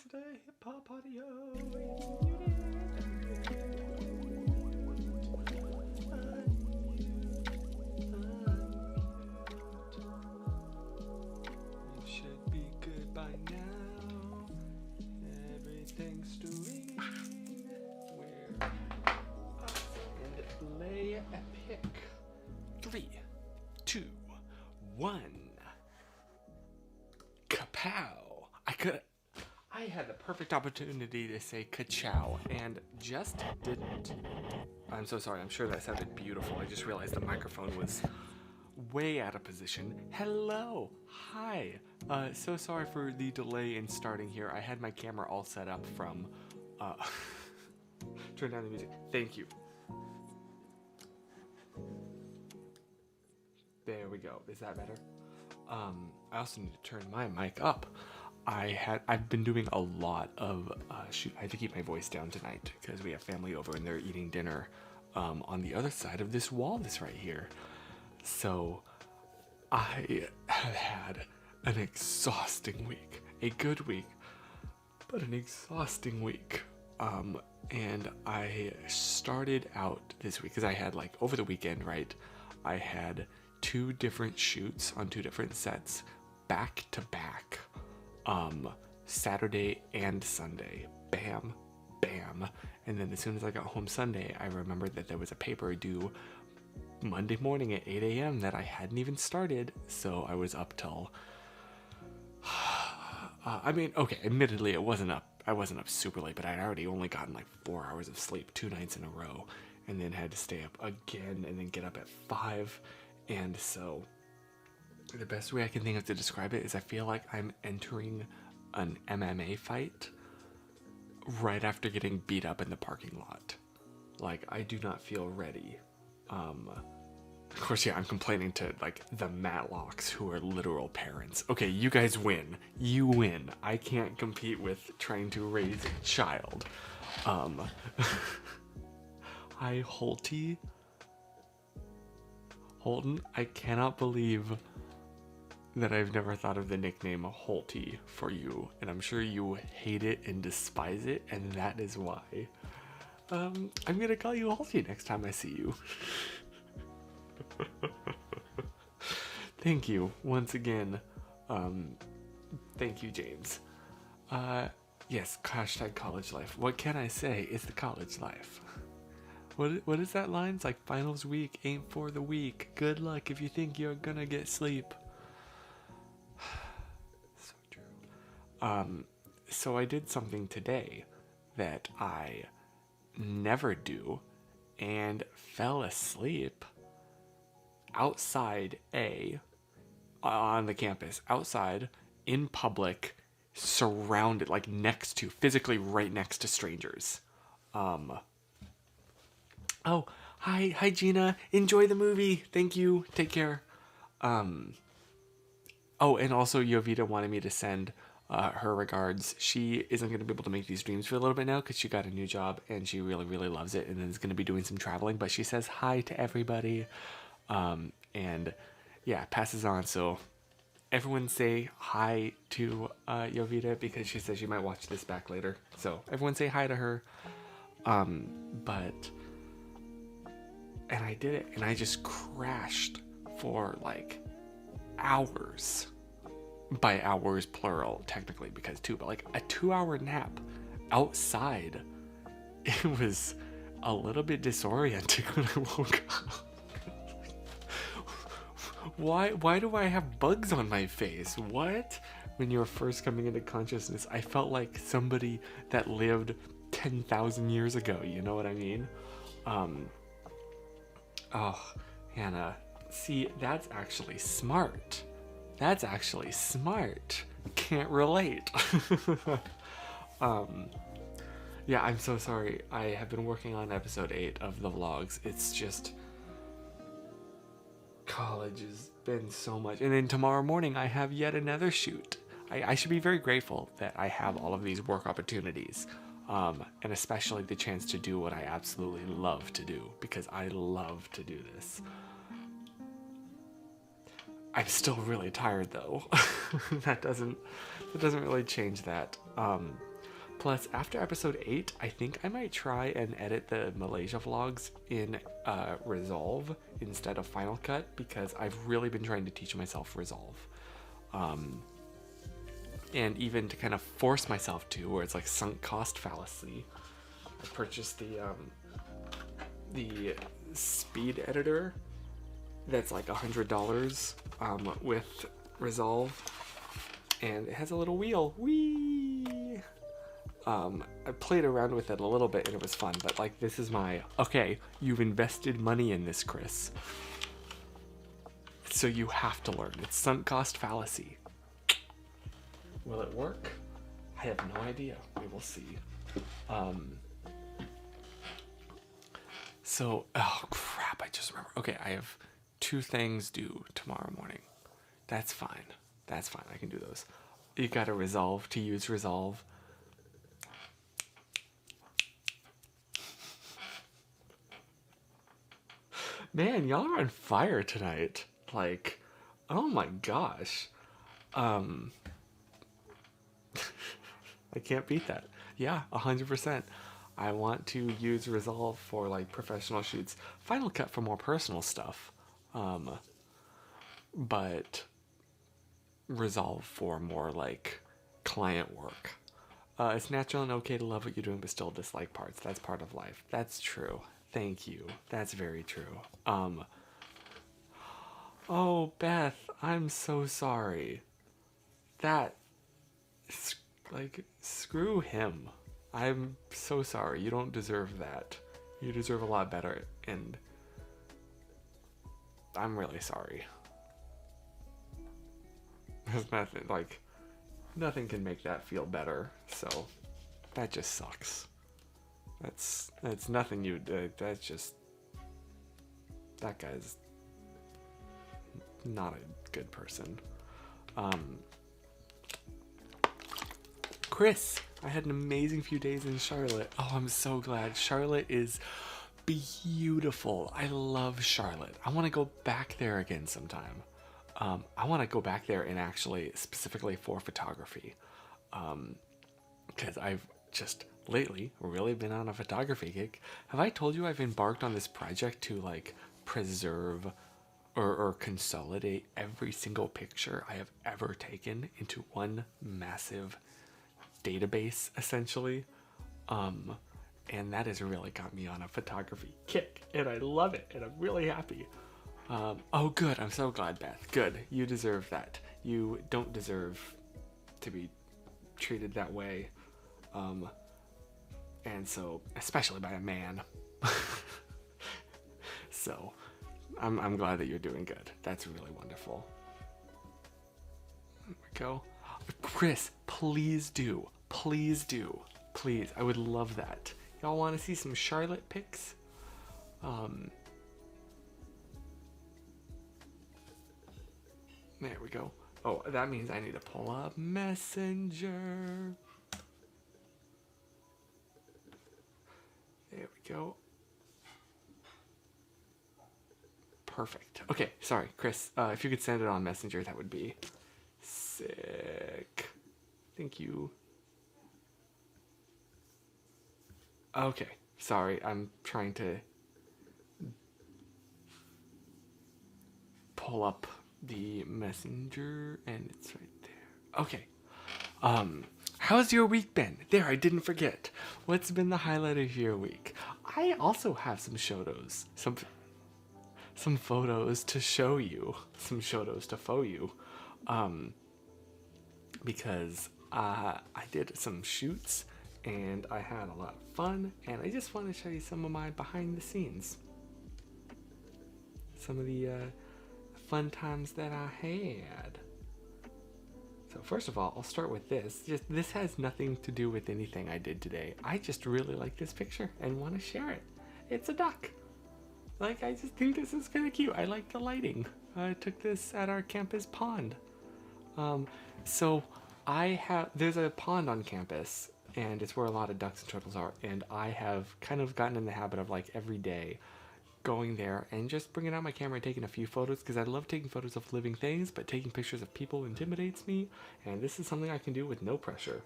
today. Hip hop audio. You should be good by now. Everything's doing. We're up and lay a pick. 3, 2, 1. Kapow! I had the perfect opportunity to say ka-chow and just didn't. I'm so sorry, I'm sure that sounded beautiful. I just realized the microphone was way out of position. Hello! Hi! So sorry for the delay in starting here. I had my camera all set up from, turn down the music. Thank you. There we go. Is that better? I also need to turn my mic up. I've been doing a lot of shoot. I had to keep my voice down tonight because we have family over and they're eating dinner on the other side of this wall that's right here. So I have had an exhausting week, a good week, but an exhausting week. And I started out this week because I had over the weekend, right? I had 2 different shoots on 2 different sets back to back. Saturday and Sunday. Bam, bam. And then as soon as I got home Sunday, I remembered that there was a paper due Monday morning at 8 a.m. that I hadn't even started. So I was up till, admittedly I wasn't up super late, but I'd already only gotten 4 hours of sleep 2 nights in a row, and then had to stay up again and then get up at 5. And so the best way I can think of to describe it is I feel like I'm entering an MMA fight right after getting beat up in the parking lot. I do not feel ready. Of course, yeah, I'm complaining to the Matlocks, who are literal parents. Okay, you guys win. You win. I can't compete with trying to raise a child. Hi, Holton, I cannot believe that I've never thought of the nickname Holty for you, and I'm sure you hate it and despise it, and that is why. I'm gonna call you Holty next time I see you. Thank you once again. Thank you, James. Yes, hashtag college life. What can I say? It's the college life. What is that line? It's finals week ain't for the weak. Good luck if you think you're gonna get sleep. So true. So I did something today that I never do and fell asleep outside on the campus, outside in public, surrounded, next to, physically right next to strangers. Oh, hi Gina. Enjoy the movie. Thank you. Take care. Oh, and also Yovita wanted me to send her regards. She isn't going to be able to make these streams for a little bit now because she got a new job and she really, really loves it, and then is going to be doing some traveling, but she says hi to everybody. And yeah, passes on. So everyone say hi to Yovita because she says she might watch this back later. So everyone say hi to her. And I did it, and I just crashed for hours. By hours plural, technically, because 2, but a 2-hour nap outside. It was a little bit disorienting when I woke up. Why do I have bugs on my face? What? When you were first coming into consciousness, I felt like somebody that lived 10,000 years ago, you know what I mean? Oh, Hannah, see, that's actually smart. Can't relate. Yeah, I'm so sorry. I have been working on episode 8 of the vlogs. It's just, college has been so much. And then tomorrow morning I have yet another shoot. I should be very grateful that I have all of these work opportunities. And especially the chance to do what I absolutely love to do, because I love to do this. I'm still really tired though. That doesn't really change that. Plus, after episode 8, I think I might try and edit the Malaysia vlogs in Resolve instead of Final Cut, because I've really been trying to teach myself Resolve. And even to kind of force myself to, where it's like sunk cost fallacy. I purchased the speed editor that's like $100 with Resolve, and it has a little wheel. Whee! I played around with it a little bit and it was fun, but like, this is my, okay, you've invested money in this, Chris, so you have to learn. It's sunk cost fallacy. Will it work? I have no idea. We will see. So, oh crap, I just remember. Okay, I have 2 things due tomorrow morning. That's fine. That's fine. I can do those. You gotta resolve to use Resolve. Man, y'all are on fire tonight. Like, oh my gosh. I can't beat that. Yeah, 100%. I want to use Resolve for like professional shoots. Final Cut for more personal stuff. But Resolve for more like client work. It's natural and okay to love what you're doing but still dislike parts. That's part of life. That's true. Thank you. That's very true. Oh, Beth, I'm so sorry. That, like, screw him. I'm so sorry. You don't deserve that. You deserve a lot better, and I'm really sorry. There's nothing, like, nothing can make that feel better, so that just sucks. That's nothing you did. That's just, that guy's not a good person. Chris, I had an amazing few days in Charlotte. Oh, I'm so glad. Charlotte is beautiful. I love Charlotte. I want to go back there again sometime. I want to go back there and actually specifically for photography. Because I've just lately really been on a photography kick. Have I told you I've embarked on this project to like preserve or consolidate every single picture I have ever taken into one massive database, essentially? And that has really got me on a photography kick, and I love it, and I'm really happy. Oh, good. I'm so glad, Beth. Good. You deserve that. You don't deserve to be treated that way. And so, especially by a man. So, I'm glad that you're doing good. That's really wonderful. There we go. Chris, please do. Please do. Please. I would love that. Y'all want to see some Charlotte pics? There we go. Oh, that means I need to pull up Messenger. There we go. Perfect. Okay, sorry, Chris. If you could send it on Messenger, that would be sick. Thank you. Okay, sorry. I'm trying to pull up the Messenger, and it's right there. Okay. How's your week been? There, I didn't forget. What's been the highlight of your week? I also have some photos, some photos to show you, some photos to show you, because I did some shoots and I had a lot of fun, and I just want to show you some of my behind the scenes, some of the fun times that I had. So first of all, I'll start with this. This has nothing to do with anything I did today. I just really like this picture and want to share it. It's a duck. Like, I just think this is kind of cute. I like the lighting. I took this at our campus pond. So there's a pond on campus, and it's where a lot of ducks and turtles are, and I have kind of gotten in the habit of, like, every day going there and just bringing out my camera and taking a few photos, because I love taking photos of living things, but taking pictures of people intimidates me, and this is something I can do with no pressure.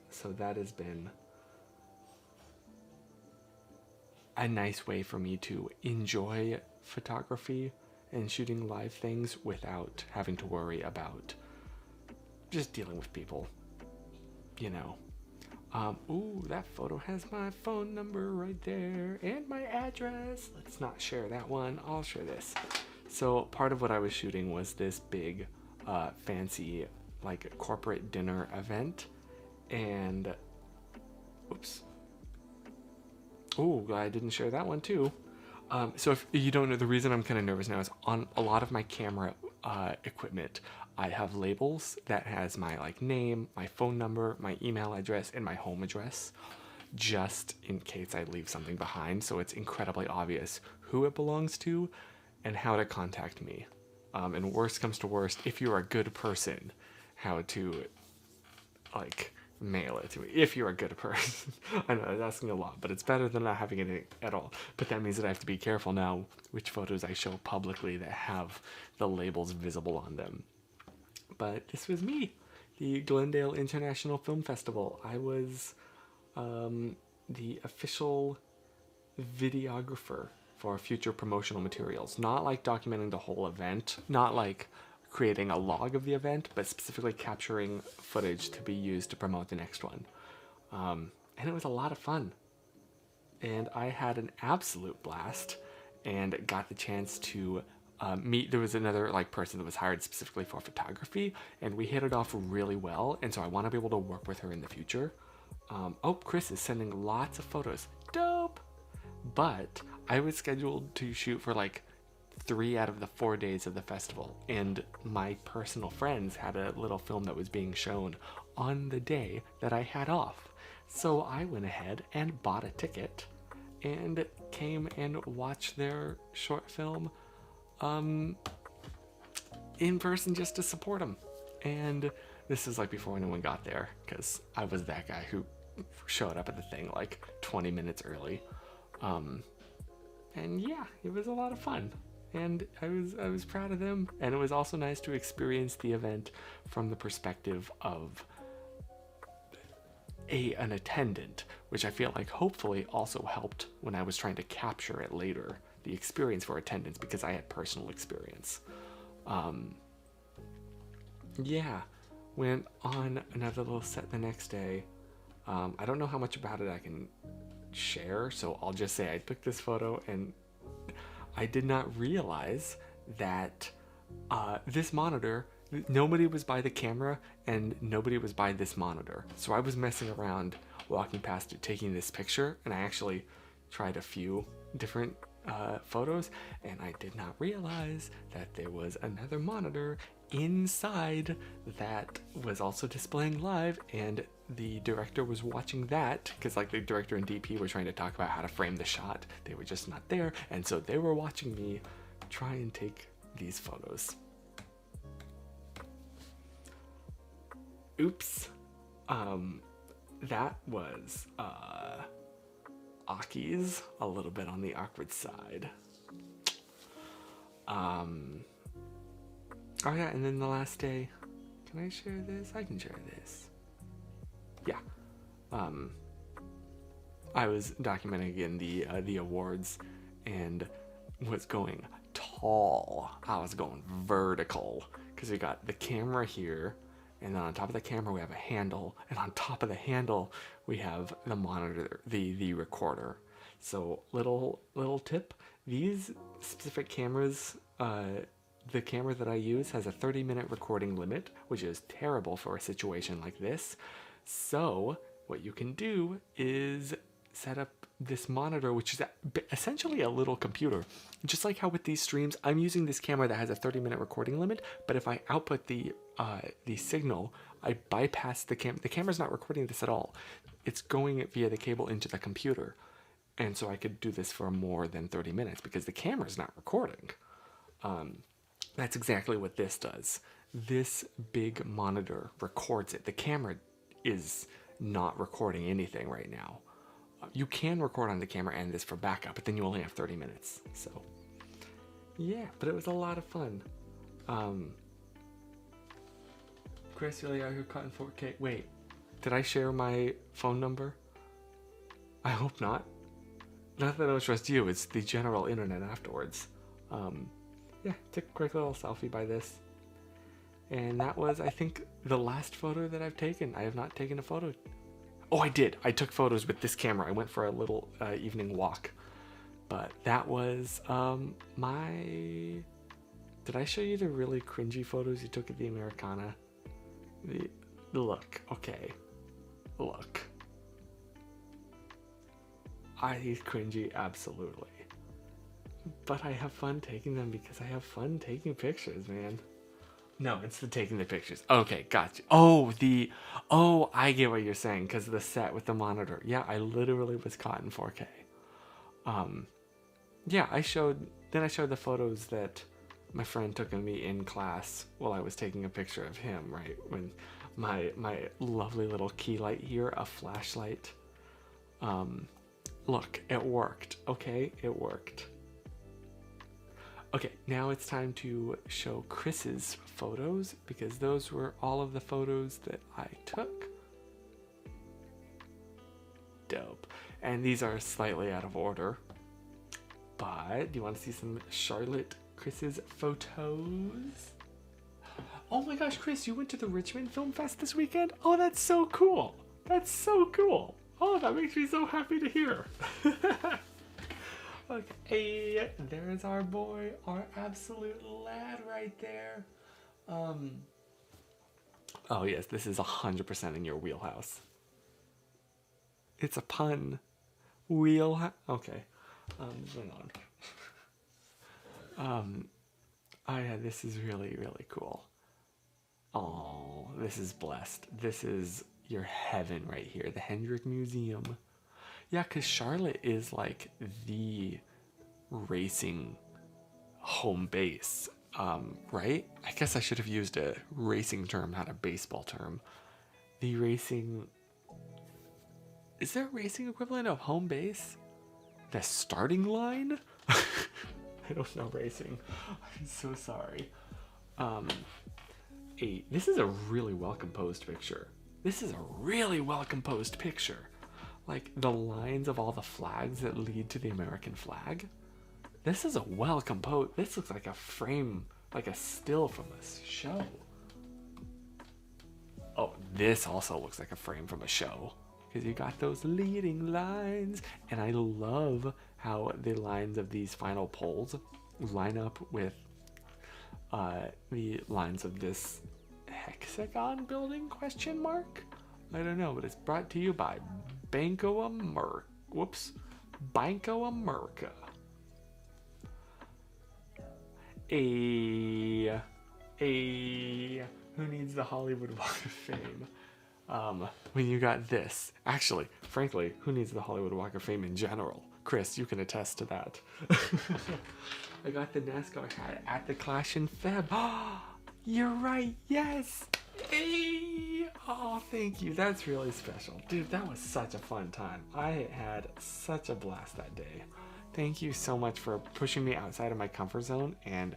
So that has been a nice way for me to enjoy photography and shooting live things without having to worry about just dealing with people, you know. Ooh, that photo has my phone number right there and my address. Let's not share that one. I'll share this. So part of what I was shooting was this big, fancy, like corporate dinner event, and oops. Oh, I didn't share that one too. So if you don't know, the reason I'm kind of nervous now is on a lot of my camera equipment, I have labels that has my like name, my phone number, my email address, and my home address, just in case I leave something behind. So it's incredibly obvious who it belongs to and how to contact me. And worst comes to worst, if you're a good person, how to like mail it to me if you're a good person. I know I'm asking a lot, but it's better than not having it at all. But that means that I have to be careful now which photos I show publicly that have the labels visible on them. But this was me, the Glendale International Film Festival. I was the official videographer for future promotional materials, not like documenting the whole event, not like creating a log of the event, but specifically capturing footage to be used to promote the next one. And it was a lot of fun. And I had an absolute blast and got the chance to meet. There was another like person that was hired specifically for photography, and we hit it off really well. And so I want to be able to work with her in the future. Oh, Chris is sending lots of photos. Dope! But I was scheduled to shoot for like 3 out of the 4 days of the festival, and my personal friends had a little film that was being shown on the day that I had off. So I went ahead and bought a ticket and came and watched their short film in person just to support them. And this is like before anyone got there, because I was that guy who showed up at the thing like 20 minutes early. And yeah, it was a lot of fun. And I was proud of them, and it was also nice to experience the event from the perspective of an attendant, which I feel like hopefully also helped when I was trying to capture it later, the experience for attendance, because I had personal experience. Yeah, went on another little set the next day. I don't know how much about it I can share, so I'll just say I took this photo, and I did not realize that this monitor, nobody was by the camera and nobody was by this monitor. So I was messing around, walking past it, taking this picture, and I actually tried a few different photos, and I did not realize that there was another monitor inside that was also displaying live, and the director was watching that, because like the director and DP were trying to talk about how to frame the shot. They were just not there, and so they were watching me try and take these photos. Oops. That was Aki's a little bit on the awkward side. Oh yeah, and then the last day, can I share this? I can share this. Yeah. I was documenting again the awards and was going tall. I was going vertical because we got the camera here, and then on top of the camera we have a handle, and on top of the handle we have the monitor, the recorder. So little tip: these specific cameras, the camera that I use has a 30-minute recording limit, which is terrible for a situation like this. So what you can do is set up this monitor, which is essentially a little computer. Just like how with these streams, I'm using this camera that has a 30-minute recording limit, but if I output the signal, I bypass the camera. The camera's not recording this at all. It's going via the cable into the computer. And so I could do this for more than 30 minutes because the camera's not recording. That's exactly what this does. This big monitor records it. The camera is not recording anything right now. You can record on the camera and this for backup, but then you only have 30 minutes. So yeah, but it was a lot of fun. Chris, really out here cutting 4K. Wait, Did I share my phone number? I hope not. Not that I don't trust you, it's the general internet afterwards. Yeah, took a quick little selfie by this. And that was, I think, the last photo that I've taken. I have not taken a photo. Oh, I did. I took photos with this camera. I went for a little evening walk. But that was my... Did I show you the really cringy photos you took at the Americana? Look, okay. Look. He's cringy, absolutely. But I have fun taking them because I have fun taking pictures, man. No, it's the taking the pictures. Okay, gotcha. Oh, I get what you're saying, because of the set with the monitor. Yeah, I literally was caught in 4K. Yeah, I showed the photos that my friend took of me in class while I was taking a picture of him, right? When my lovely little key light here, a flashlight. Look, it worked, okay? It worked. Okay, now it's time to show Chris's photos, because those were all of the photos that I took. Dope. And these are slightly out of order. But, do you want to see some Charlotte Chris's photos? Oh my gosh, Chris, you went to the Richmond Film Fest this weekend? Oh, that's so cool. That's so cool. Oh, that makes me so happy to hear. Okay, there's our boy, our absolute lad right there. Oh yes, this is 100% in your wheelhouse. It's a pun. Okay. Moving on. Oh yeah, this is really, really cool. Oh, this is blessed. This is your heaven right here, the Hendrick Museum. Yeah, because Charlotte is like the racing home base, right? I guess I should have used a racing term, not a baseball term. The racing... Is there a racing equivalent of home base? The starting line? I don't know racing. I'm so sorry. This is a really well-composed picture. This is a really well-composed picture. Like, the lines of all the flags that lead to the American flag. This is a well-composed... This looks like a frame, like a still from a show. Oh, this also looks like a frame from a show. Because you got those leading lines. And I love how the lines of these final poles line up with the lines of this hexagon building, question mark? I don't know, but it's brought to you by Banco America. Banco America. Who needs the Hollywood Walk of Fame? When you got this. Actually, frankly, who needs the Hollywood Walk of Fame in general? Chris, you can attest to that. I got the NASCAR hat at the Clash in Feb. You're right, yes! Hey! Oh, thank you. That's really special. Dude, that was such a fun time. I had such a blast that day. Thank you so much for pushing me outside of my comfort zone and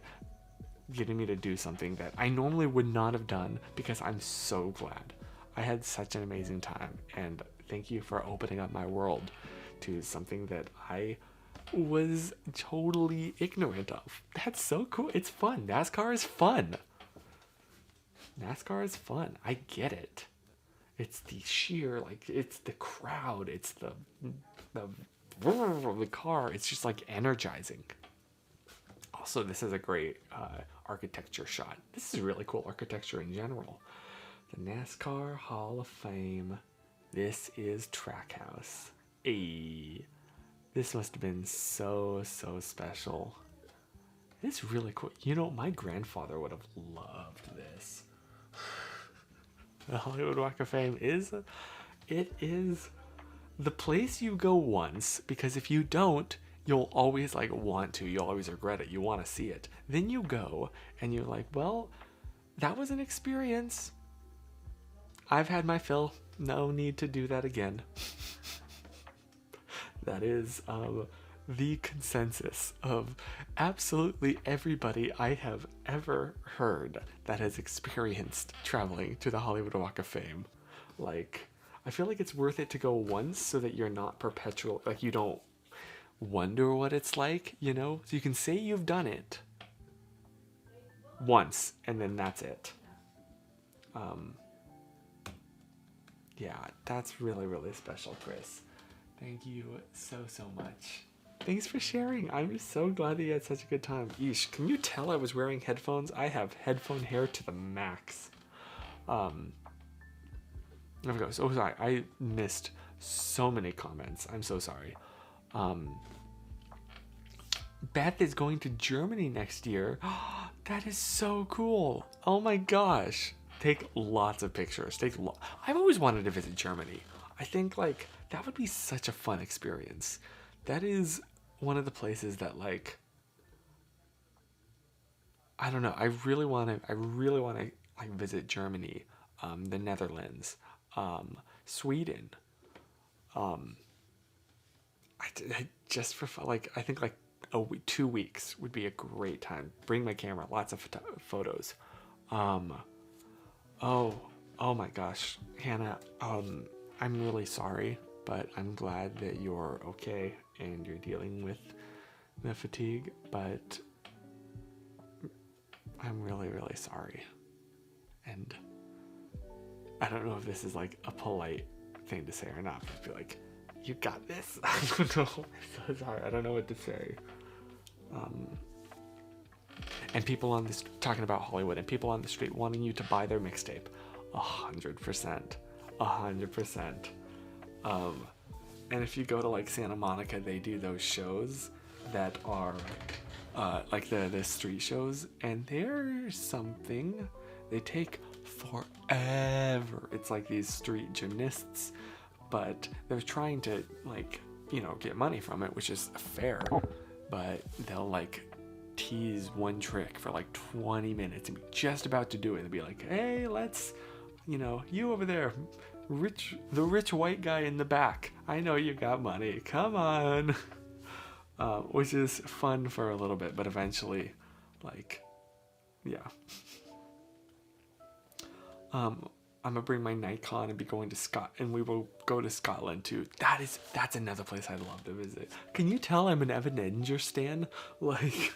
getting me to do something that I normally would not have done, because I'm so glad. I had such an amazing time, and thank you for opening up my world to something that I was totally ignorant of. That's so cool. It's fun. NASCAR is fun. NASCAR is fun. I get it. It's the sheer, like, it's the crowd. It's the car. It's just like energizing. Also, this is a great architecture shot. This is really cool architecture in general. The NASCAR Hall of Fame. This is Trackhouse. Hey, this must have been so special. It's really cool. You know, my grandfather would have loved this. The Hollywood Walk of Fame is the place you go once, because if you don't, you'll always want to. You'll always regret it. You want to see it. Then you go and you're like, well, that was an experience. I've had my fill. No need to do that again. That is the consensus of absolutely everybody I have ever heard that has experienced traveling to the Hollywood Walk of Fame. Like, I feel like it's worth it to go once so that you're not perpetual, like you don't wonder what it's like, you know? So you can say you've done it once and then that's it. Yeah, that's really, really special, Chris. Thank you so, so much. Thanks for sharing. I'm so glad that you had such a good time. Yeesh, can you tell I was wearing headphones? I have headphone hair to the max. There we go. So sorry, I missed so many comments. I'm so sorry. Beth is going to Germany next year. That is so cool. Oh my gosh. Take lots of pictures. I've always wanted to visit Germany. I think like that would be such a fun experience. That is one of the places that like I don't know. I really want to like visit Germany, the Netherlands, Sweden. I just for fun, like I think like 2 weeks would be a great time. Bring my camera, lots of photos. Oh my gosh, Hannah, I'm really sorry, but I'm glad that you're okay and you're dealing with the fatigue, but I'm really, really sorry. And I don't know if this is like a polite thing to say or not, but I feel like you got this. I don't know. I'm so sorry. I don't know what to say. And people on this talking about Hollywood and people on the street wanting you to buy their mixtape. 100%. 100%. And if you go to like Santa Monica, they do those shows that are like the street shows, and there's something. They take forever. It's like these street gymnasts, but they're trying to like, you know, get money from it, which is fair, but they'll like tease one trick for like 20 minutes and be just about to do it and be like, hey, let's, you know, you over there, the rich white guy in the back, I know you got money, come on. Which is fun for a little bit, but eventually, like, yeah. I'm gonna bring my Nikon and be going to and we will go to Scotland too. That's another place I'd love to visit. Can you tell I'm an Ebenezer stan? Like,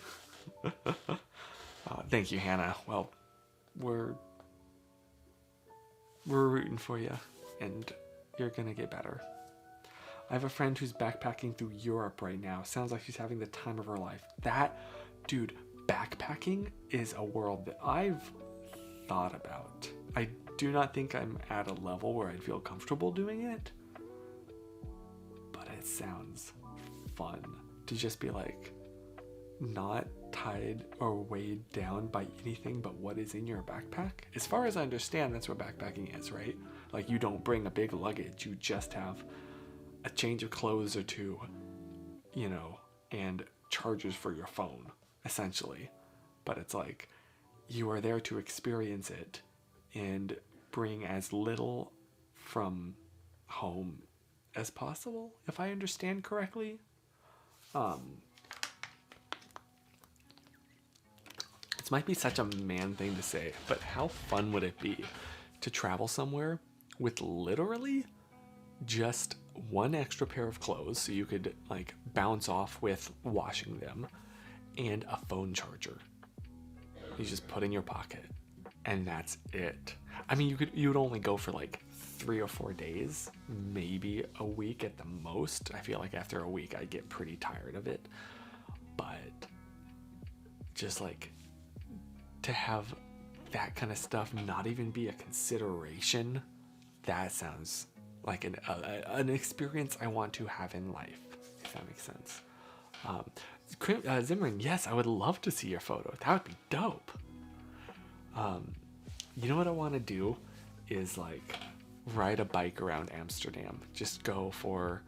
thank you, Hannah. Well, we're rooting for you, and you're gonna get better. I have a friend who's backpacking through Europe right now. Sounds like she's having the time of her life. That, dude, backpacking is a world that I've thought about. I do not think I'm at a level where I'd feel comfortable doing it, but it sounds fun to just be like not tied or weighed down by anything but what is in your backpack. As far as I understand, that's what backpacking is, right? Like you don't bring a big luggage, you just have a change of clothes or two, you know, and chargers for your phone, essentially. But it's like you are there to experience it and bring as little from home as possible, if I understand correctly. This might be such a man thing to say, but how fun would it be to travel somewhere with literally just one extra pair of clothes so you could like bounce off with washing them and a phone charger you just put in your pocket, and that's it. I mean, you would only go for like 3 or 4 days, maybe a week at the most. I feel like after a week I'd get pretty tired of it, but just like to have that kind of stuff not even be a consideration, that sounds like an experience I want to have in life, if that makes sense. Zimmerman, yes, I would love to see your photo. That would be dope. You know what I want to do is like ride a bike around Amsterdam. Just go for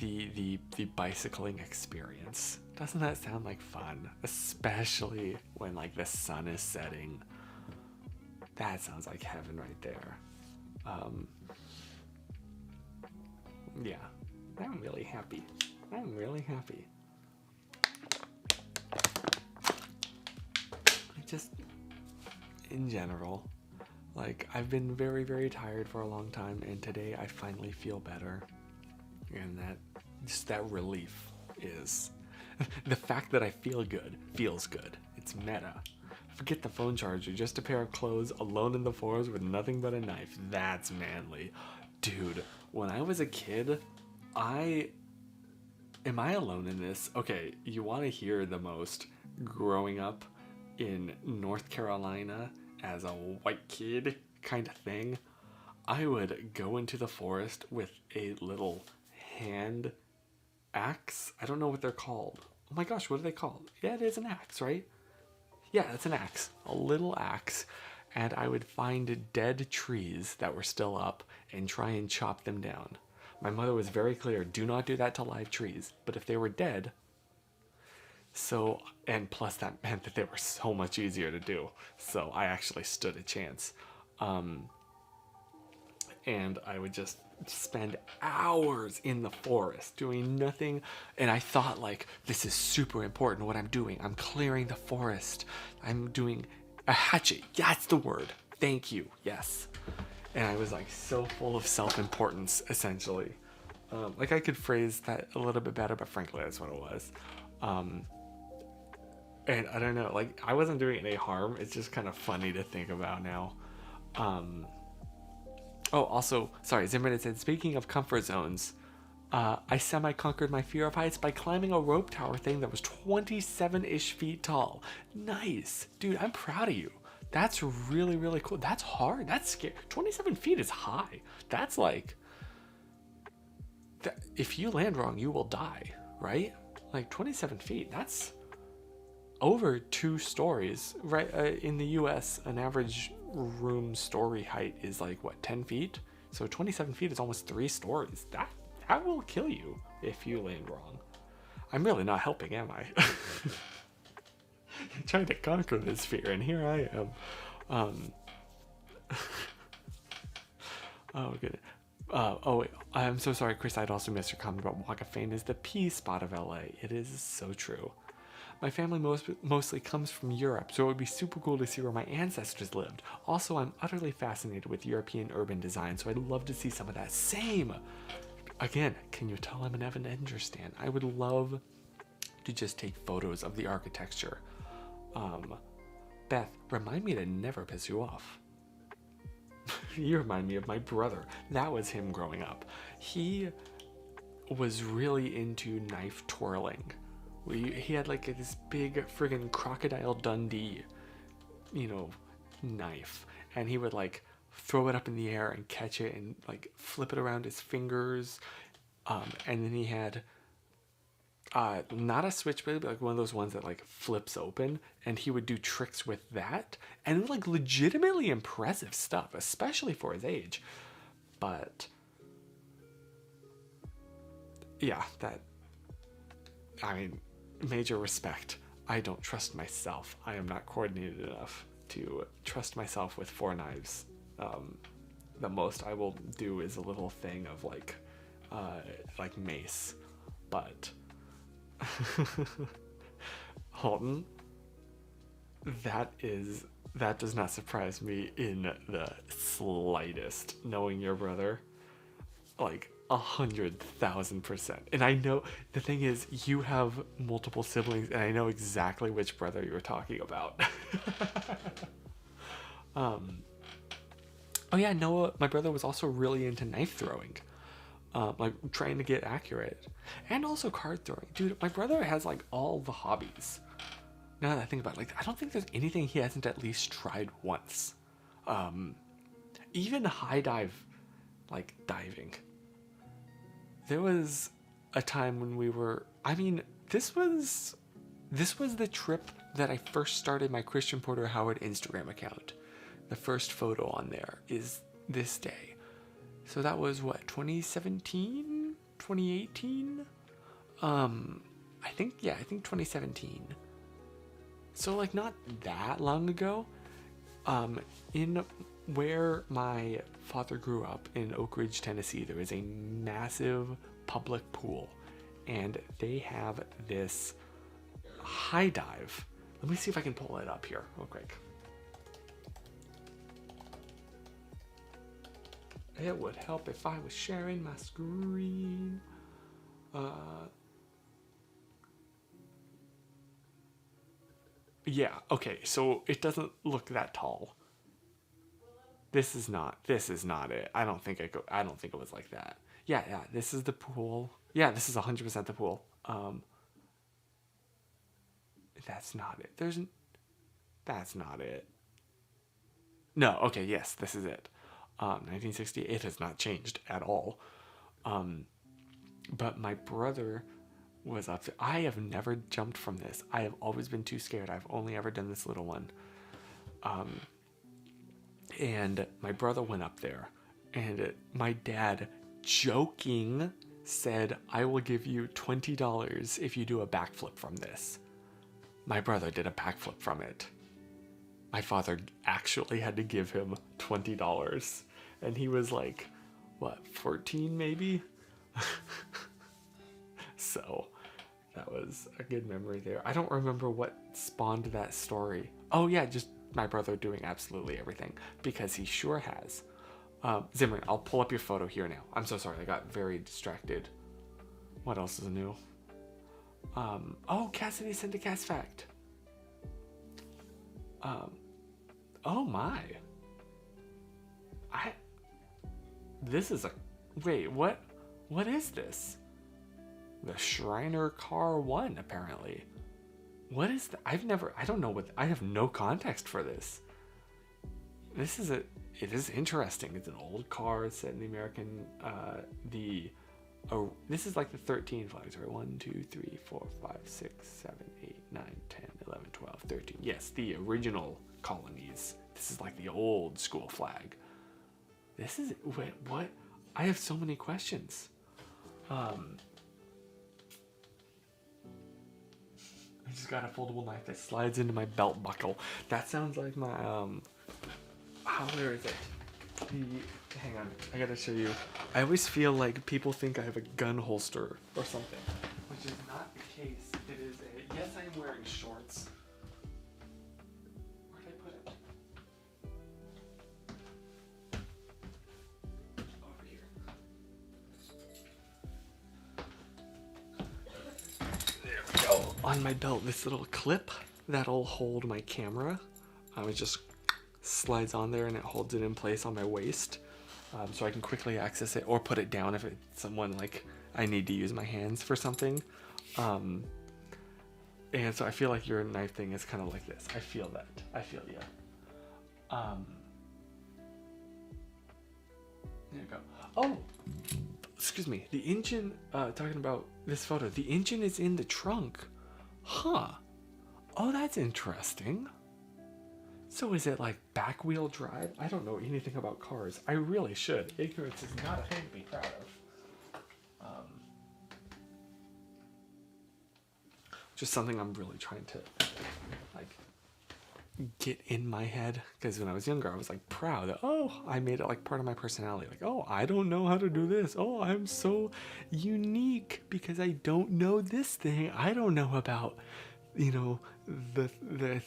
the bicycling experience. Doesn't that sound like fun? Especially when like the sun is setting. That sounds like heaven right there. Yeah, I'm really happy. I'm really happy. I just, in general, Like, I've been very, very tired for a long time, and today I finally feel better. And just that relief is the fact that I feel good feels good. It's meta. Forget the phone charger, just a pair of clothes, alone in the forest with nothing but a knife. That's manly. Dude, when I was a kid, am I alone in this? Okay, you want to hear the most growing up in North Carolina as a white kid kind of thing? I would go into the forest with a little hand axe. I don't know what they're called. Oh my gosh, what are they called? Yeah, it is an axe, right? Yeah, it's an axe. A little axe. And I would find dead trees that were still up and try and chop them down. My mother was very clear, do not do that to live trees. But if they were dead, and plus that meant that they were so much easier to do. So I actually stood a chance. And I would just spend hours in the forest doing nothing. And I thought, like, this is super important what I'm doing. I'm clearing the forest. I'm doing a hatchet. Yeah, that's the word. Thank you. Yes. And I was like so full of self-importance, essentially. Like, I could phrase that a little bit better, but frankly, that's what it was. And I don't know, like, I wasn't doing any harm. It's just kind of funny to think about now. Oh, also, sorry, Zimmerman said, speaking of comfort zones, I semi-conquered my fear of heights by climbing a rope tower thing that was 27-ish feet tall. Nice. Dude, I'm proud of you. That's really, really cool. That's hard. That's scary. 27 feet is high. That's like... if you land wrong, you will die, right? Like, 27 feet, that's over 2 stories, right? In the US, an average room story height is like, what, 10 feet? So 27 feet is almost 3 stories. That will kill you if you land wrong. I'm really not helping, am I? Trying to conquer this fear, and here I am. Oh, good. Oh, wait. I'm so sorry, Chris. I'd also missed your comment about Walk of Fame is the P spot of LA. It is so true. My family mostly comes from Europe, so it would be super cool to see where my ancestors lived. Also, I'm utterly fascinated with European urban design, so I'd love to see some of that. Same! Again, can you tell I'm an Avenger stan? I would love to just take photos of the architecture. Beth, remind me to never piss you off. You remind me of my brother. That was him growing up. He was really into knife twirling. He had like this big friggin' Crocodile Dundee, knife. And he would like throw it up in the air and catch it and like flip it around his fingers. And then he had not a switchblade, but like one of those ones that like flips open, and he would do tricks with that, and like legitimately impressive stuff, especially for his age. But yeah, major respect. I don't trust myself. I am not coordinated enough to trust myself with 4 knives. The most I will do is a little thing of like mace, but Holton, that does not surprise me in the slightest, knowing your brother, like 100,000%. And I know the thing is, you have multiple siblings, and I know exactly which brother you're talking about. Oh yeah, Noah, my brother was also really into knife throwing. Like trying to get accurate, and also card throwing. Dude, my brother has like all the hobbies. Now that I think about it, like, I don't think there's anything he hasn't at least tried once. Even high dive, like diving. There was a time when we were, this was the trip that I first started my Christian Porter Howard Instagram account. The first photo on there is this day. So that was what, 2017? 2018? I think 2017. So like not that long ago. In where my father grew up in Oak Ridge, Tennessee, there is a massive public pool, and they have this high dive. Let me see if I can pull it up here real quick. It would help if I was sharing my screen. Yeah, okay, so it doesn't look that tall. This is not it. I don't think it was like that. Yeah, this is the pool. Yeah, this is 100% the pool. That's not it. That's not it. No, okay, yes, this is it. 1960, it has not changed at all. But my brother was up there. I have never jumped from this. I have always been too scared. I've only ever done this little one. And my brother went up there, and my dad, joking, said, "I will give you $20 if you do a backflip from this." My brother did a backflip from it. My father actually had to give him $20. And he was like, what, 14 maybe? So that was a good memory there. I don't remember what spawned that story. Oh yeah, just my brother doing absolutely everything, because he sure has. Zimmer, I'll pull up your photo here now. I'm so sorry, I got very distracted. What else is new? Oh, Cassidy sent a cast fact. Oh my. This is a, wait, what is this? The Shriner Car 1, apparently. What is that? I don't know what, I have no context for this. It is interesting. It's an old car set in the American, this is like the 13 flags, right? 1, 2, 3, 4, 5, 6, 7, 8, 9, 10, 11, 12, 13. Yes, the original colonies. This is like the old school flag. This is, wait, what? I have so many questions. I just got a foldable knife that slides into my belt buckle. That sounds like my, where is it? Hang on, I gotta show you. I always feel like people think I have a gun holster or something, which is not the case. It is a, yes, I am wearing shorts. Where did I put it? Over here. There we go. On my belt, this little clip that'll hold my camera. It just slides on there and it holds it in place on my waist. So I can quickly access it or put it down if it's someone like I need to use my hands for something. And so I feel like your knife thing is kind of like this. I feel that. I feel you. There you go. Oh, excuse me. The engine, talking about this photo, the engine is in the trunk. Huh. Oh, that's interesting. So is it like back wheel drive? I don't know anything about cars. I really should. Ignorance is not a thing to be proud of. Just something I'm really trying to like get in my head. Because when I was younger, I was like proud that, oh, I made it like part of my personality. Like, oh, I don't know how to do this. Oh, I'm so unique because I don't know this thing. I don't know about, you know, the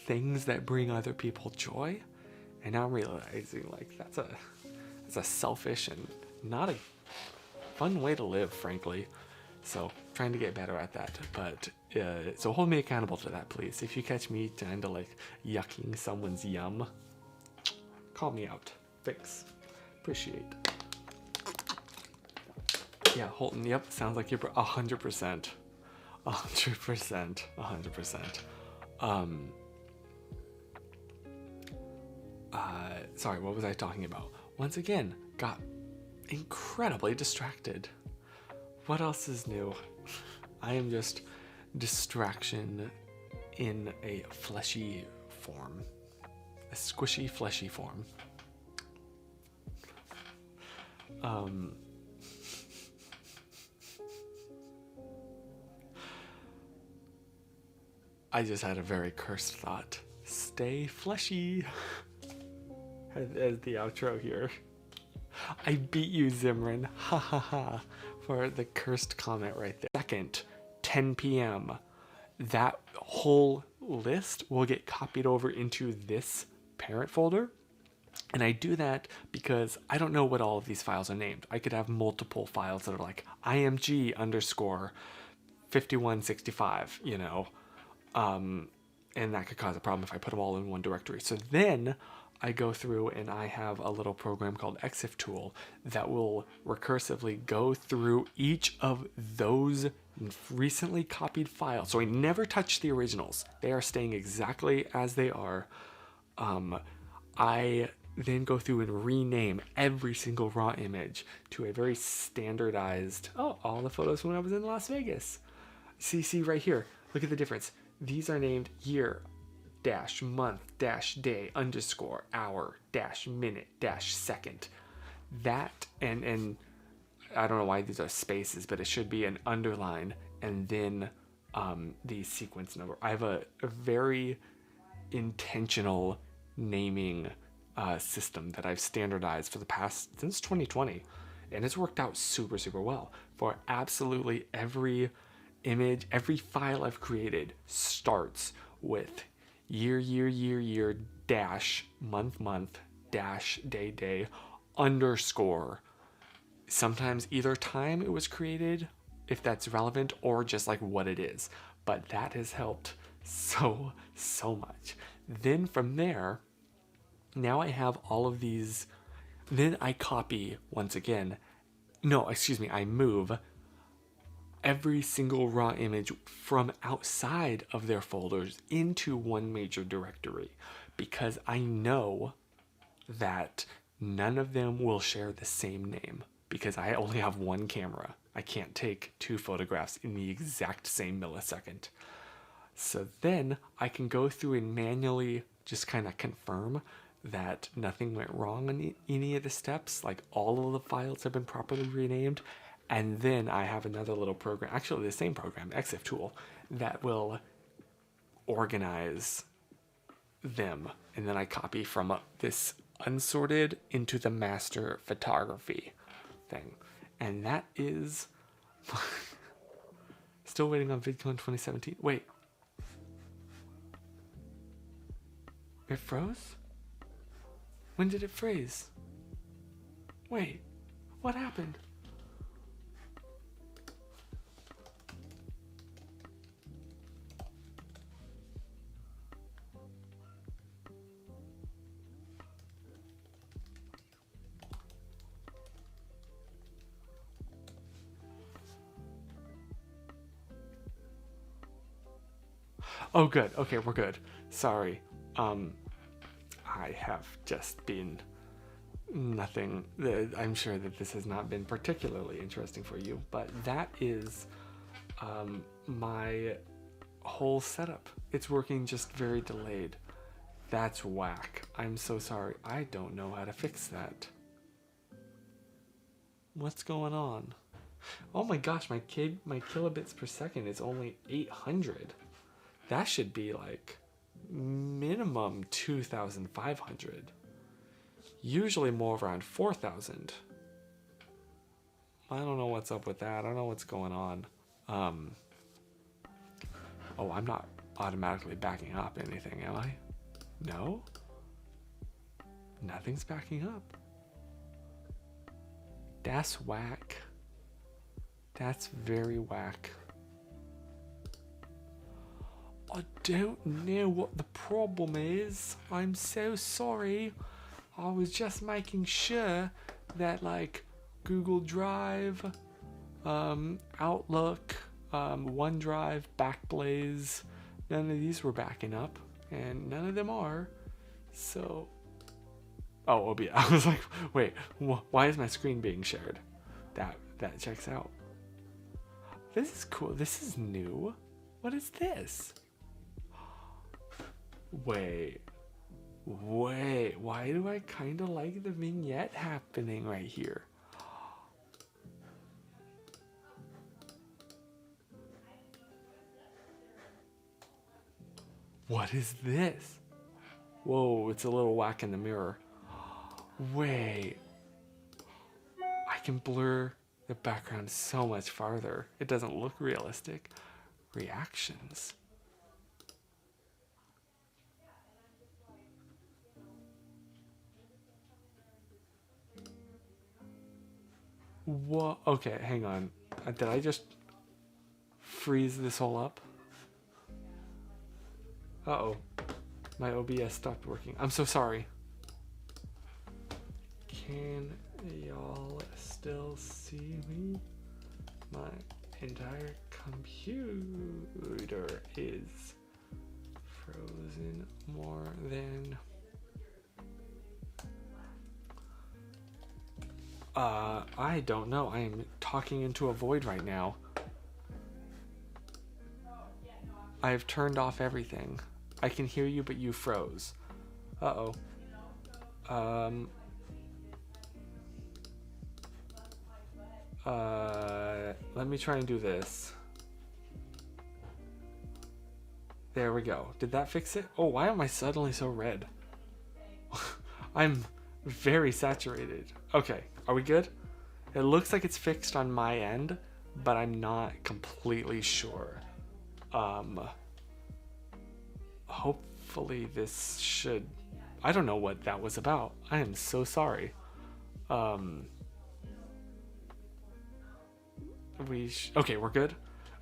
things that bring other people joy. And now I'm realizing like that's a selfish and not a fun way to live, frankly. So trying to get better at that. But so hold me accountable to that, please. If you catch me trying to like yucking someone's yum, call me out. Thanks. Appreciate. Yeah, Holton, yep, sounds like you're 100%. 100%. 100%. Sorry, what was I talking about? Once again, got incredibly distracted. What else is new? I am just distraction in a fleshy form. A squishy, fleshy form. I just had a very cursed thought. Stay fleshy. As the outro here. I beat you, Zimran. Ha ha ha. For the cursed comment right there. Second, 10 p.m. That whole list will get copied over into this parent folder. And I do that because I don't know what all of these files are named. I could have multiple files that are like img underscore 5165, you know, and that could cause a problem if I put them all in one directory. So then I go through and I have a little program called exiftool that will recursively go through each of those recently copied files. So I never touch the originals. They are staying exactly as they are. I then go through and rename every single raw image to a very standardized, oh, all the photos when I was in Las Vegas. See right here. Look at the difference. These are named year dash month dash day underscore hour dash minute dash second. That and I don't know why these are spaces, but it should be an underline and then the sequence number. I have a very intentional naming system that I've standardized for the past since 2020, and it's worked out super well. For absolutely every image, every file I've created starts with year dash month dash day underscore. Sometimes either time it was created, if that's relevant, or just like what it is. But that has helped so much. Then from there, now I have all of these. Then I copy once again. No, excuse me, I move every single raw image from outside of their folders into one major directory, because I know that none of them will share the same name, because I only have one camera. I can't take two photographs in the exact same millisecond. So then I can go through and manually just kind of confirm that nothing went wrong in any of the steps, like all of the files have been properly renamed. And then I have another little program, actually the same program, exiftool, that will organize them. And then I copy from this unsorted into the master photography thing. And that is still waiting on VidCon 2017. Wait. It froze? When did it freeze? Wait, what happened? Oh, good. Okay, we're good. Sorry. I have just been nothing. I'm sure that this has not been particularly interesting for you, but that is my whole setup. It's working just very delayed. That's whack. I'm so sorry. I don't know how to fix that. What's going on? Oh my gosh, my kilobits per second is only 800. That should be like minimum 2,500. Usually more around 4,000. I don't know what's up with that. I don't know what's going on. Oh, I'm not automatically backing up anything, am I? No? Nothing's backing up. That's whack. That's very whack. I don't know what the problem is. I'm so sorry. I was just making sure that like Google Drive, Outlook, OneDrive, Backblaze, none of these were backing up, and none of them are. So, oh, OBS. I was like, wait, why is my screen being shared? That checks out. This is cool. This is new. What is this? Wait, why do I kind of like the vignette happening right here? What is this? Whoa, it's a little whack in the mirror. Wait, I can blur the background so much farther. It doesn't look realistic. Reactions. What? Okay, hang on. Did I just freeze this all up? Uh-oh. My OBS stopped working. I'm so sorry. Can y'all still see me? My entire computer is frozen more than... I don't know. I am talking into a void right now. I've turned off everything. I can hear you, but you froze. Uh-oh. Let me try and do this. There we go. Did that fix it? Oh, why am I suddenly so red? I'm very saturated. Okay, are we good? It looks like it's fixed on my end, but I'm not completely sure. Hopefully this should... I don't know what that was about. I am so sorry. Okay, we're good?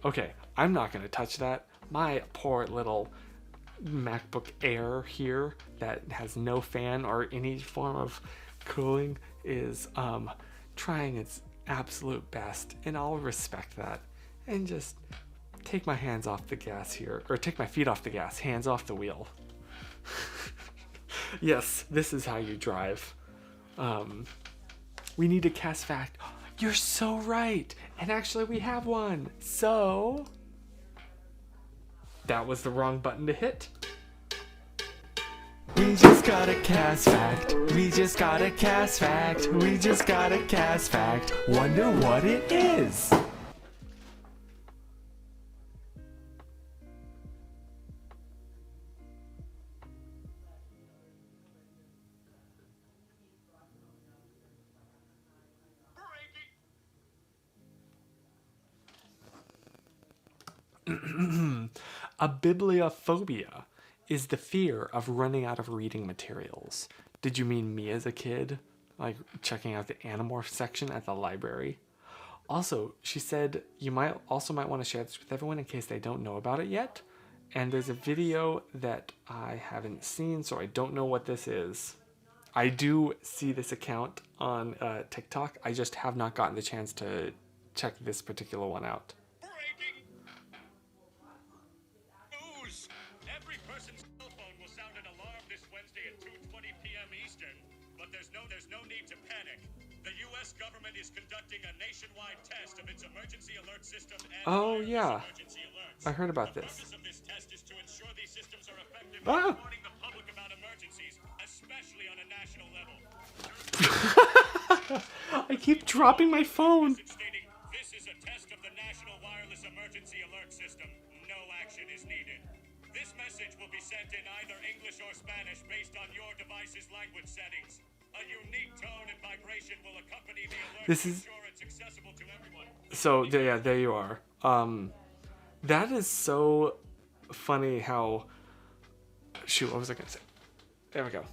Okay, I'm not gonna touch that. My poor little MacBook Air here that has no fan or any form of cooling is trying its absolute best, and I'll respect that and just take my hands off the gas here, or take my feet off the gas, hands off the wheel. Yes, this is how you drive. We need a cast fact. You're so right, and actually we have one. So that was the wrong button to hit. We just got a cast fact. We just got a cast fact. We just got a cast fact. Wonder what it is. A bibliophobia is the fear of running out of reading materials. Did you mean me as a kid? Like checking out the Animorph section at the library? Also, she said you might want to share this with everyone in case they don't know about it yet. And there's a video that I haven't seen, so I don't know what this is. I do see this account on TikTok. I just have not gotten the chance to check this particular one out. There's no need to panic. The U.S. government is conducting a nationwide test of its emergency alert system and emergency alerts. I heard about the this. purpose of this test is to ensure these systems are effective in warning the public about emergencies, especially on a national level. I keep dropping my phone. Stating, this is a test of the National Wireless Emergency Alert System. No action is needed. This message will be sent in either English or Spanish based on your device's language settings. A unique tone and vibration will accompany the alert to ensure it's accessible to everyone. So, yeah, there you are. That is so funny how... Shoot, what was I going to say? There we go.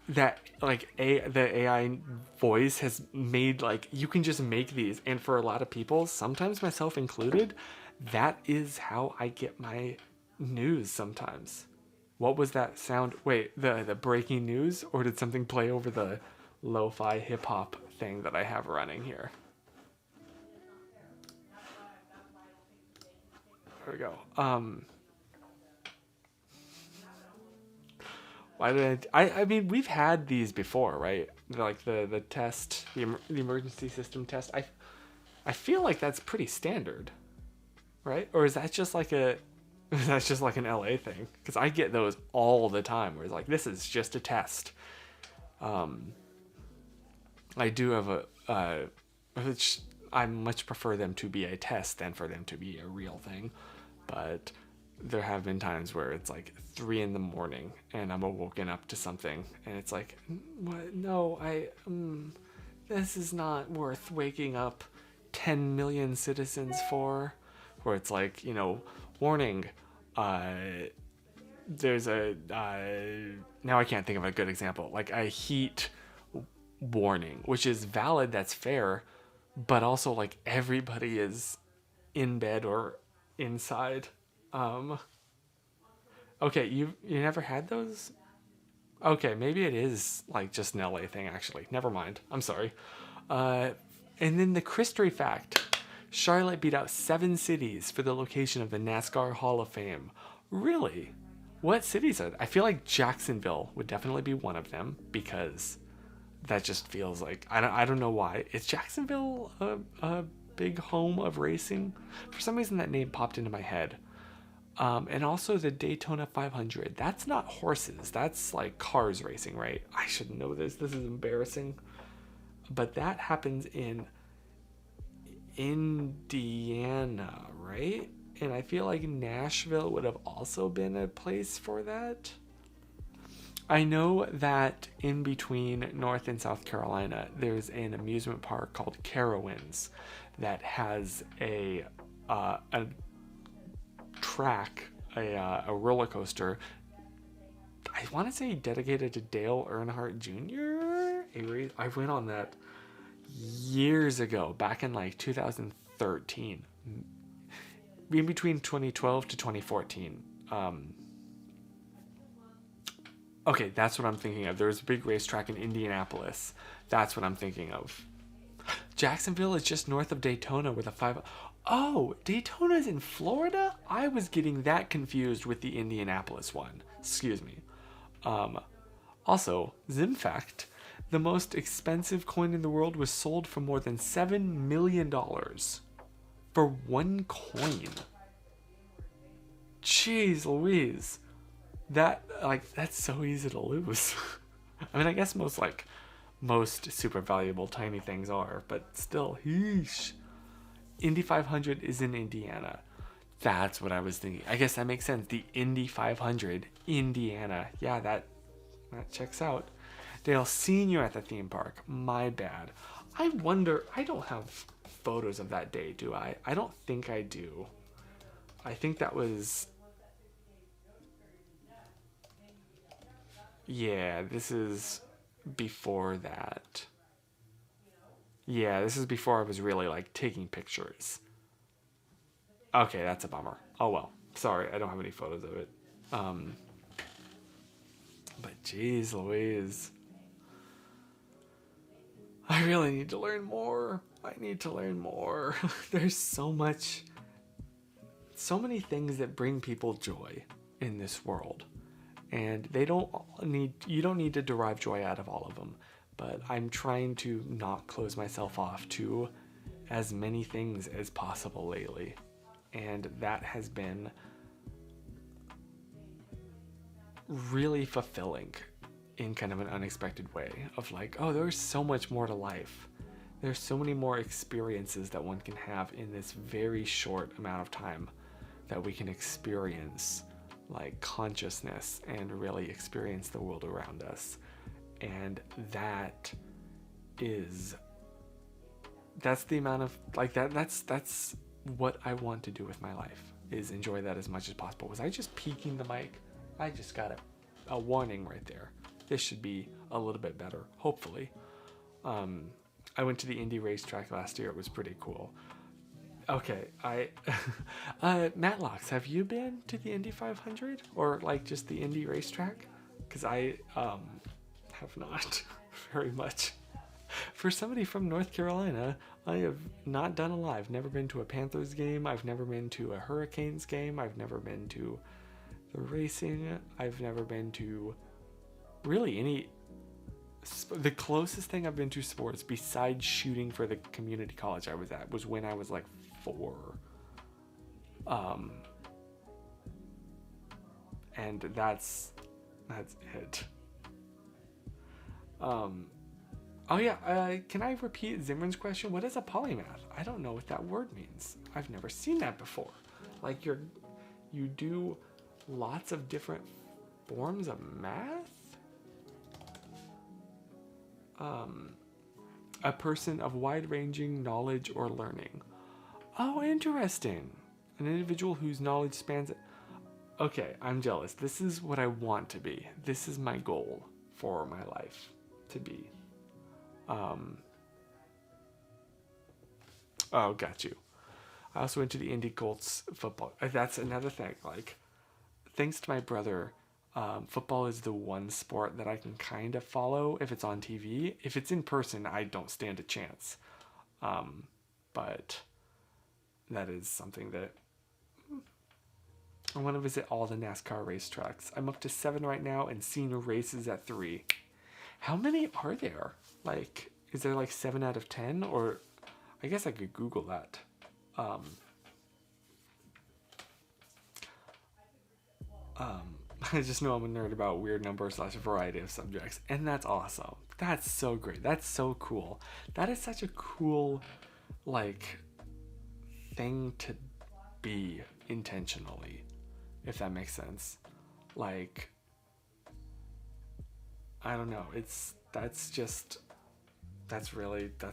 That, like, the AI voice has made, like, you can just make these. And for a lot of people, sometimes myself included, that is how I get my news sometimes. What was that sound? Wait, the breaking news? Or did something play over the lo-fi hip-hop thing that I have running here? There we go. Why did I mean, we've had these before, right? Like the test, the emergency system test. I feel like that's pretty standard, right? Or is that just like an LA thing? Because I get those all the time where it's like, this is just a test. I do have which I much prefer them to be a test than for them to be a real thing. But there have been times where it's like 3 a.m. and I'm awoken up to something and it's like, what? No, this is not worth waking up 10 million citizens for. Where it's like, warning, there's a, now I can't think of a good example, like a heat warning, which is valid, that's fair, but also like everybody is in bed or inside. Um okay, you never had those? Okay, maybe it is like just an LA thing actually. Never mind. I'm sorry. Uh and then the Christery fact. Charlotte beat out 7 cities for the location of the NASCAR Hall of Fame. Really? What cities are? I feel like Jacksonville would definitely be one of them because that just feels like I don't know why. Is Jacksonville a big home of racing? For some reason, that name popped into my head. And also the Daytona 500. That's not horses. That's like cars racing, right? I should know this. This is embarrassing. But that happens in Indiana, right? And I feel like Nashville would have also been a place for that. I know that in between North and South Carolina, there's an amusement park called Carowinds that has a track, a roller coaster. I want to say dedicated to Dale Earnhardt Jr. I went on that years ago, back in like 2013, in between 2012 to 2014. Okay, that's what I'm thinking of. There's a big racetrack in Indianapolis. That's what I'm thinking of. Jacksonville is just north of Daytona with a 5. Oh, Daytona's in Florida? I was getting that confused with the Indianapolis one. Excuse me. Also, Zim fact, the most expensive coin in the world was sold for more than $7 million for one coin. Jeez Louise. That's so easy to lose. I mean, I guess most super valuable tiny things are, but still, yeesh. Indy 500 is in Indiana. That's what I was thinking. I guess that makes sense. The Indy 500, Indiana. Yeah, that checks out. Dale, seeing you at the theme park. My bad. I wonder, I don't have photos of that day, do I? I don't think I do. I think that was... Yeah, this is before that. Yeah, this is before I was really like taking pictures. Okay, that's a bummer. Oh well. Sorry, I don't have any photos of it. But geez Louise. I really need to learn more. I need to learn more. There's so many things that bring people joy in this world. And you don't need to derive joy out of all of them. But I'm trying to not close myself off to as many things as possible lately. And that has been really fulfilling in kind of an unexpected way of like, oh, there's so much more to life. There's so many more experiences that one can have in this very short amount of time that we can experience like consciousness and really experience the world around us. And that's the amount of like that's what I want to do with my life, is enjoy that as much as possible. Was I just peeking the mic? I just got a warning right there. This should be a little bit better, hopefully. I went to the Indy racetrack last year. It was pretty cool. Okay, Matlocks, have you been to the Indy 500 or like just the Indy racetrack? Because I have not very much. For somebody from North Carolina, I have not done a lot. I've never been to a Panthers game. I've never been to a Hurricanes game. I've never been to the racing. I've never been to really any... The closest thing I've been to sports besides shooting for the community college I was at was when I was like 4. And that's it. Oh yeah, can I repeat Zimran's question? What is a polymath? I don't know what that word means. I've never seen that before. Like you do lots of different forms of math? A person of wide-ranging knowledge or learning. Oh, interesting. An individual whose knowledge spans... Okay, I'm jealous. This is what I want to be. This is my goal for my life, to be. Oh, got you. I also went to the Indy Colts football. That's another thing. Like, thanks to my brother, football is the one sport that I can kind of follow if it's on TV. If it's in person, I don't stand a chance. But that is something that I want to visit all the NASCAR racetracks. I'm up to 7 right now and seen races at 3. How many are there? Like, is there like 7 out of 10? Or I guess I could Google that. I just know I'm a nerd about weird numbers / variety of subjects, and that's awesome. That's so great. That's so cool. That is such a cool, like, thing to be intentionally, if that makes sense. Like, I don't know. That's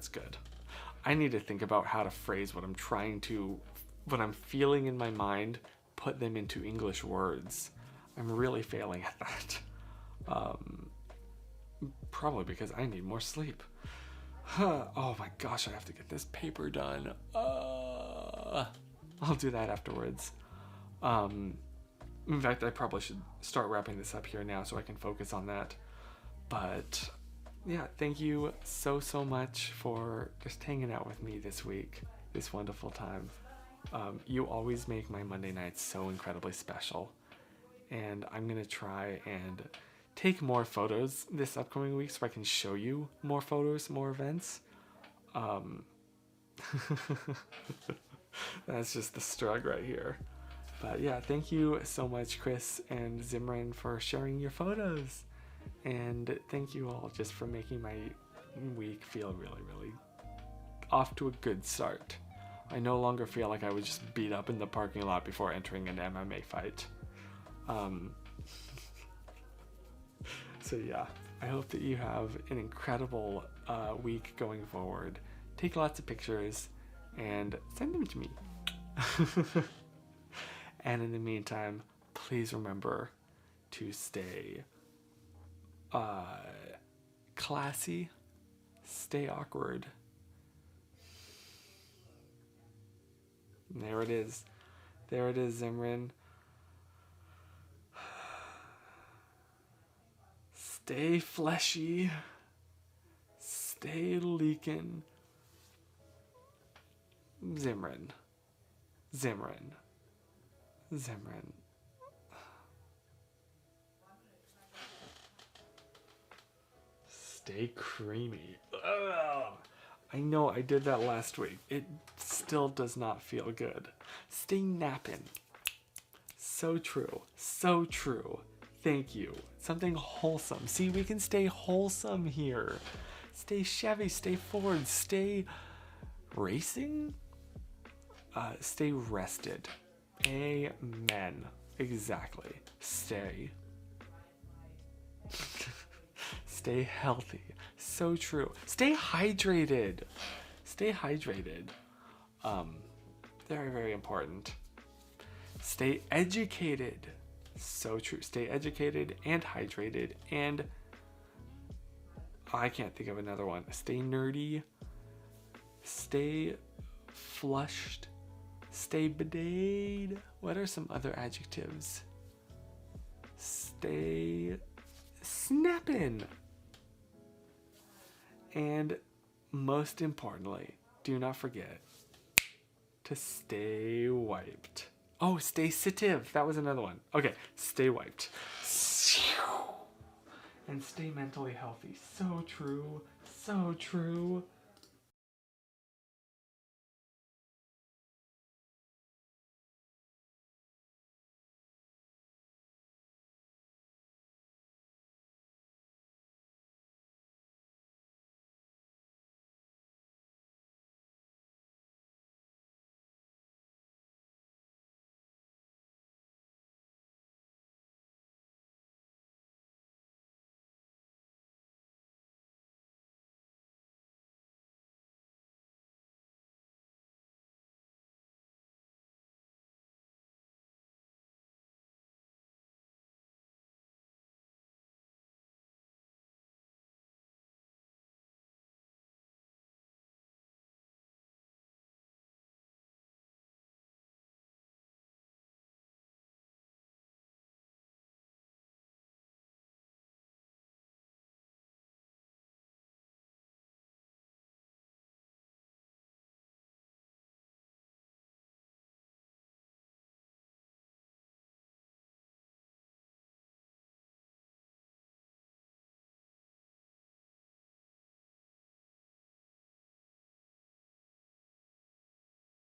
good. I need to think about how to phrase what I'm feeling in my mind, put them into English words. I'm really failing at that. Probably because I need more sleep. Oh my gosh, I have to get this paper done. I'll do that afterwards. In fact, I probably should start wrapping this up here now so I can focus on that. But yeah, thank you so much for just hanging out with me this week, this wonderful time. You always make my Monday nights so incredibly special. And I'm going to try and take more photos this upcoming week so I can show you more photos, more events. That's just the strug right here. But yeah, thank you so much, Chris and Zimran, for sharing your photos. And thank you all just for making my week feel really, really off to a good start. I no longer feel like I was just beat up in the parking lot before entering an MMA fight. So yeah, I hope that you have an incredible week going forward. Take lots of pictures and send them to me. And in the meantime, please remember to stay classy, stay awkward. There it is, Zimran. Stay fleshy, stay leaking. Zimran. Stay creamy. Ugh. I know I did that last week. It still does not feel good. Stay napping. So true. Thank you. Something wholesome. See, we can stay wholesome here. Stay Chevy, stay Ford, stay racing. Stay rested. Amen. Exactly. Stay healthy. So true. Stay hydrated. Very, very important. Stay educated. So true. Stay educated and hydrated, and I can't think of another one. Stay nerdy. Stay flushed. Stay bidet. What are some other adjectives? Stay snapping. And most importantly, do not forget to stay wiped. Oh, stay sitive. That was another one. Okay, stay wiped. And stay mentally healthy. So true.